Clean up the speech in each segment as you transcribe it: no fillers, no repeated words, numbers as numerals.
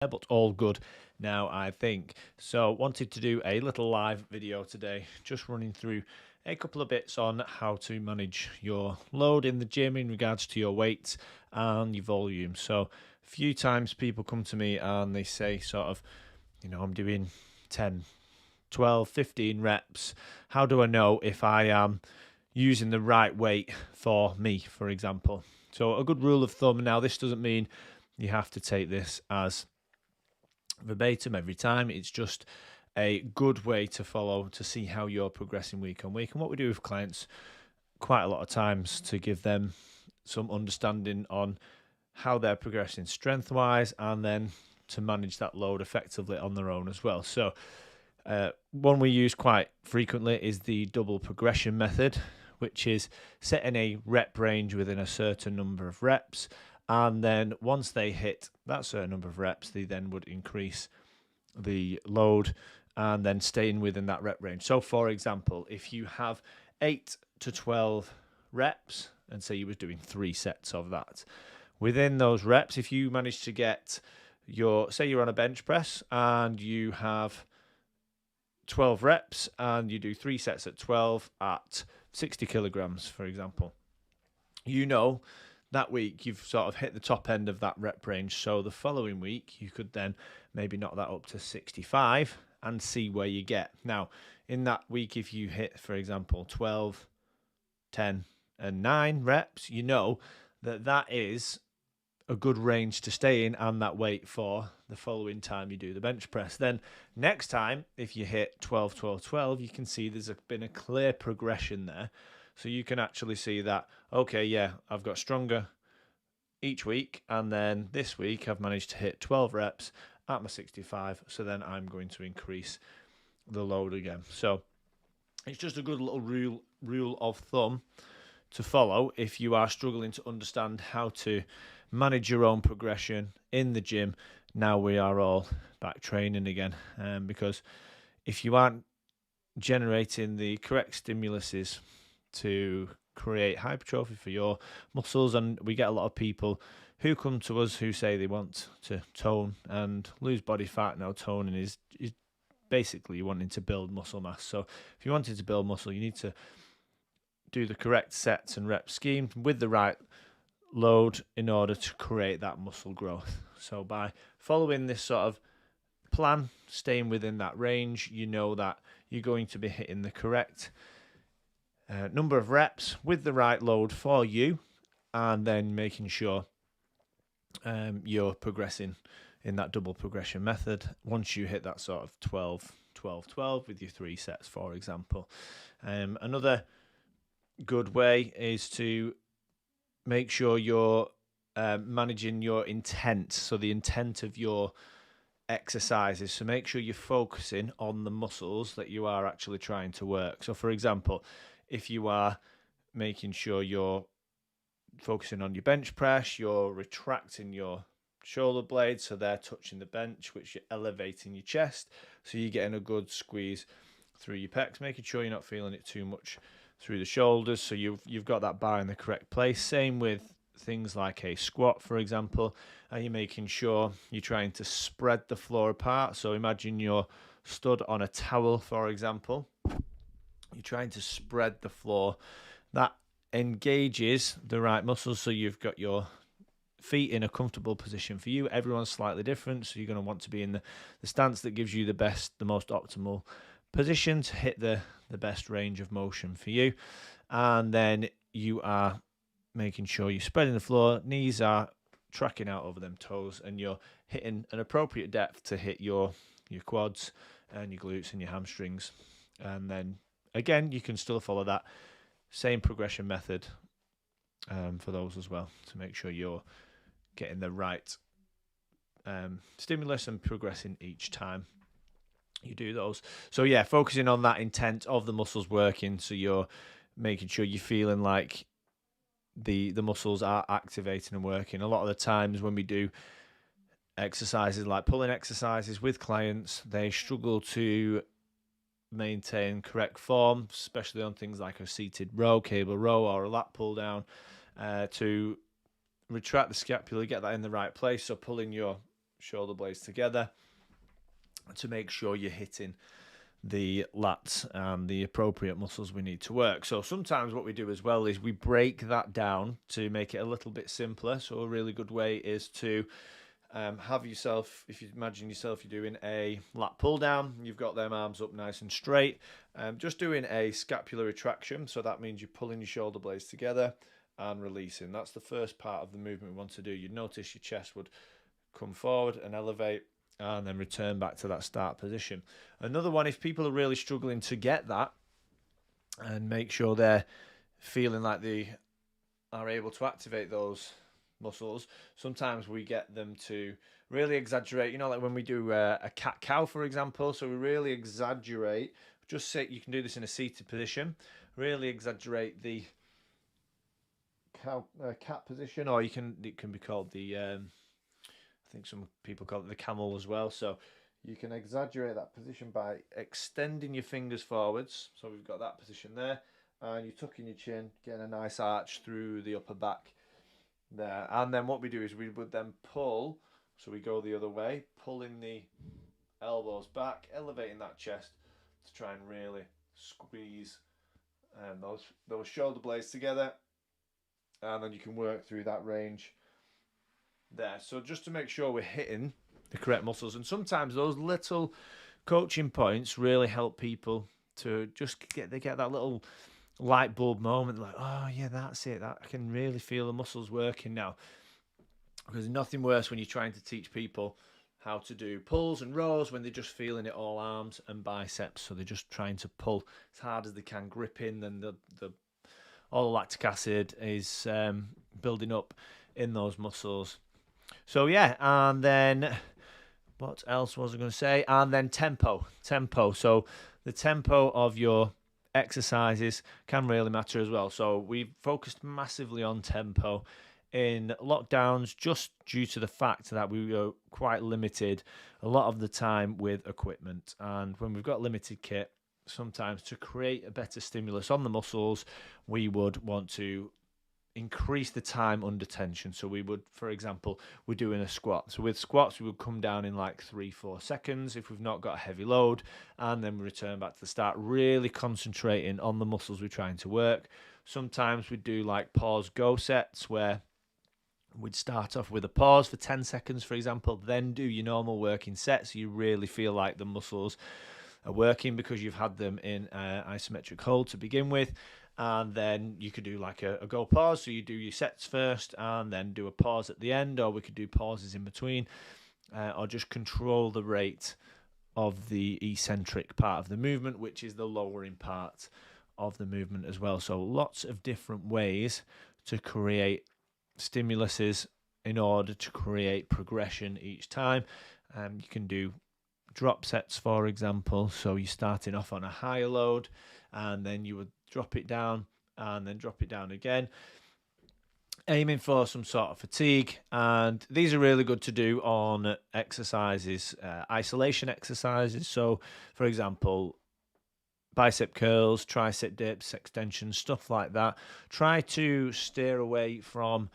but all good now, I think. So wanted to do a little live video today, just running through a couple of bits on how to manage your load in the gym in regards to your weight and your volume. So a few times people come to me and they say sort of, I'm doing 10, 12, 15 reps. How do I know if I am using the right weight for me, for example? So a good rule of thumb, now this doesn't mean you have to take this as verbatim every time. It's just a good way to follow to see how you're progressing week on week. And what we do with clients quite a lot of times to give them some understanding on how they're progressing strength wise, and then to manage that load effectively on their own as well. So one we use quite frequently is the double progression method, which is setting a rep range within a certain number of reps. And then once they hit that certain number of reps, they then would increase the load and then staying within that rep range. So for example, if you have 8 to 12 reps, and say you was doing 3 sets of that, within those reps, if you manage to get say you're on a bench press and you have 12 reps and you do 3 sets at 12 at 60 kilograms, for example, that week you've sort of hit the top end of that rep range. So the following week you could then maybe knock that up to 65 and see where you get. Now, in that week, if you hit, for example, 12, 10, and 9 reps, that is a good range to stay in and that weight for the following time you do the bench press. Then next time, if you hit 12, 12, 12, you can see there's been a clear progression there. So you can actually see that, okay, yeah, I've got stronger each week, and then this week I've managed to hit 12 reps at my 65, so then I'm going to increase the load again. So it's just a good little rule of thumb to follow if you are struggling to understand how to manage your own progression in the gym. Now we are all back training again, because if you aren't generating the correct stimuluses to create hypertrophy for your muscles, and we get a lot of people who come to us who say they want to tone and lose body fat. Now toning is basically wanting to build muscle mass. So if you wanted to build muscle, you need to do the correct sets and rep scheme with the right load in order to create that muscle growth. So by following this sort of plan, staying within that range, that you're going to be hitting the correct number of reps with the right load for you, and then making sure you're progressing in that double progression method once you hit that sort of 12, 12, 12 with your 3 sets, for example. Another good way is to make sure you're managing your intent, so the intent of your exercises. So make sure you're focusing on the muscles that you are actually trying to work. So for example, if you are making sure you're focusing on your bench press, you're retracting your shoulder blades so they're touching the bench, which you're elevating your chest, so you're getting a good squeeze through your pecs, making sure you're not feeling it too much through the shoulders, so you've got that bar in the correct place. Same with things like a squat, for example. You're making sure you're trying to spread the floor apart. So imagine you're stood on a towel, for example. You're trying to spread the floor. That engages the right muscles, so you've got your feet in a comfortable position for you. Everyone's slightly different, so you're going to want to be in the stance that gives you the most optimal position to hit the best range of motion for you. And then you are making sure you're spreading the floor, knees are tracking out over them toes, and you're hitting an appropriate depth to hit your quads and your glutes and your hamstrings. And then again, you can still follow that same progression method for those as well, to make sure you're getting the right stimulus and progressing each time you do those. So yeah, focusing on that intent of the muscles working, so you're making sure you're feeling like the muscles are activating and working. A lot of the times when we do exercises like pulling exercises with clients, they struggle to maintain correct form, especially on things like a seated row, cable row, or a lat pull down, to retract the scapula, get that in the right place. So pulling your shoulder blades together to make sure you're hitting the lats and the appropriate muscles we need to work. So sometimes what we do as well is we break that down to make it a little bit simpler. So a really good way is to have yourself, if you imagine yourself, you're doing a lat pull down, you've got them arms up nice and straight, just doing a scapular retraction. So that means you're pulling your shoulder blades together and releasing. That's the first part of the movement we want to do. You'd notice your chest would come forward and elevate and then return back to that start position. Another one, if people are really struggling to get that and make sure they're feeling like they are able to activate those muscles, sometimes we get them to really exaggerate, like when we do a cat-cow, for example. So we really exaggerate, just say you can do this in a seated position, really exaggerate the cat position, or it can be called the I think some people call it the camel as well. So you can exaggerate that position by extending your fingers forwards. So we've got that position there, and you're tucking your chin, getting a nice arch through the upper back there. And then what we do is we would then pull, so we go the other way, pulling the elbows back, elevating that chest to try and really squeeze those shoulder blades together, and then you can work through that range there. So just to make sure we're hitting the correct muscles, and sometimes those little coaching points really help people to just get that little light bulb moment, like, oh yeah, that's it, that I can really feel the muscles working now. Because there's nothing worse when you're trying to teach people how to do pulls and rows when they're just feeling it all arms and biceps, so they're just trying to pull as hard as they can, gripping, then the all the lactic acid is building up in those muscles. So yeah, and then what else was I going to say? And then tempo. So the tempo of your exercises can really matter as well. So we've focused massively on tempo in lockdowns just due to the fact that we were quite limited a lot of the time with equipment. And when we've got limited kit, sometimes to create a better stimulus on the muscles, we would want to increase the time under tension. So we would, for example, we're doing a squat. So with squats, we would come down in like 3-4 seconds if we've not got a heavy load, and then we return back to the start, really concentrating on the muscles we're trying to work. Sometimes we do like pause go sets where we'd start off with a pause for 10 seconds, for example, then do your normal working set, so you really feel like the muscles are working because you've had them in isometric hold to begin with. And then you could do like a go pause. So you do your sets first and then do a pause at the end, or we could do pauses in between, or just control the rate of the eccentric part of the movement, which is the lowering part of the movement as well. So lots of different ways to create stimuluses in order to create progression each time. You can do drop sets, for example. So you're starting off on a higher load, and then you would drop it down and then drop it down again, aiming for some sort of fatigue. And these are really good to do on exercises, isolation exercises. So for example, bicep curls, tricep dips, extensions, stuff like that. Try to steer away from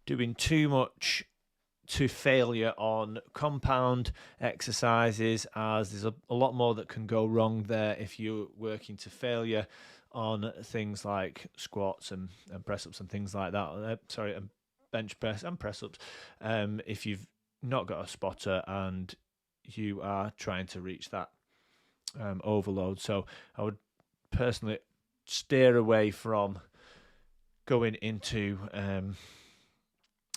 doing too much to failure on compound exercises, as there's a lot more that can go wrong there if you're working to failure on things like squats and press-ups and things like that. Bench press and press-ups. If you've not got a spotter and you are trying to reach that overload. So I would personally steer away from going into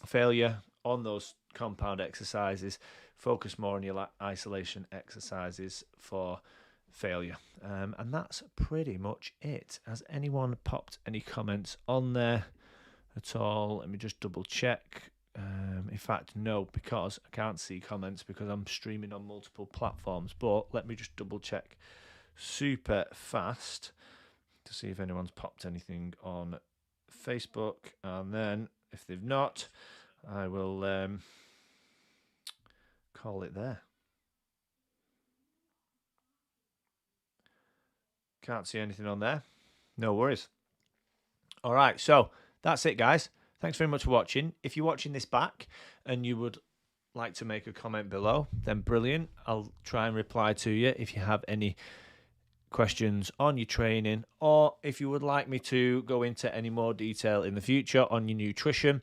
failure on those compound exercises. Focus more on your isolation exercises for failure. And that's pretty much it. Has anyone popped any comments on there at all? Let me just double check. In fact, no, because I can't see comments because I'm streaming on multiple platforms. But let me just double check super fast to see if anyone's popped anything on Facebook. And then if they've not, I will call it there. Can't see anything on there. No worries. All right, so that's it, guys. Thanks very much for watching. If you're watching this back and you would like to make a comment below, then brilliant. I'll try and reply to you if you have any questions on your training, or if you would like me to go into any more detail in the future on your nutrition,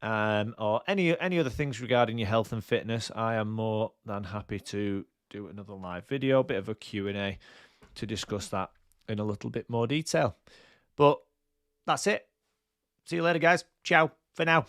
or any other things regarding your health and fitness. I am more than happy to do another live video, a bit of a Q&A to discuss that in a little bit more detail. But that's it. See you later, guys. Ciao for now.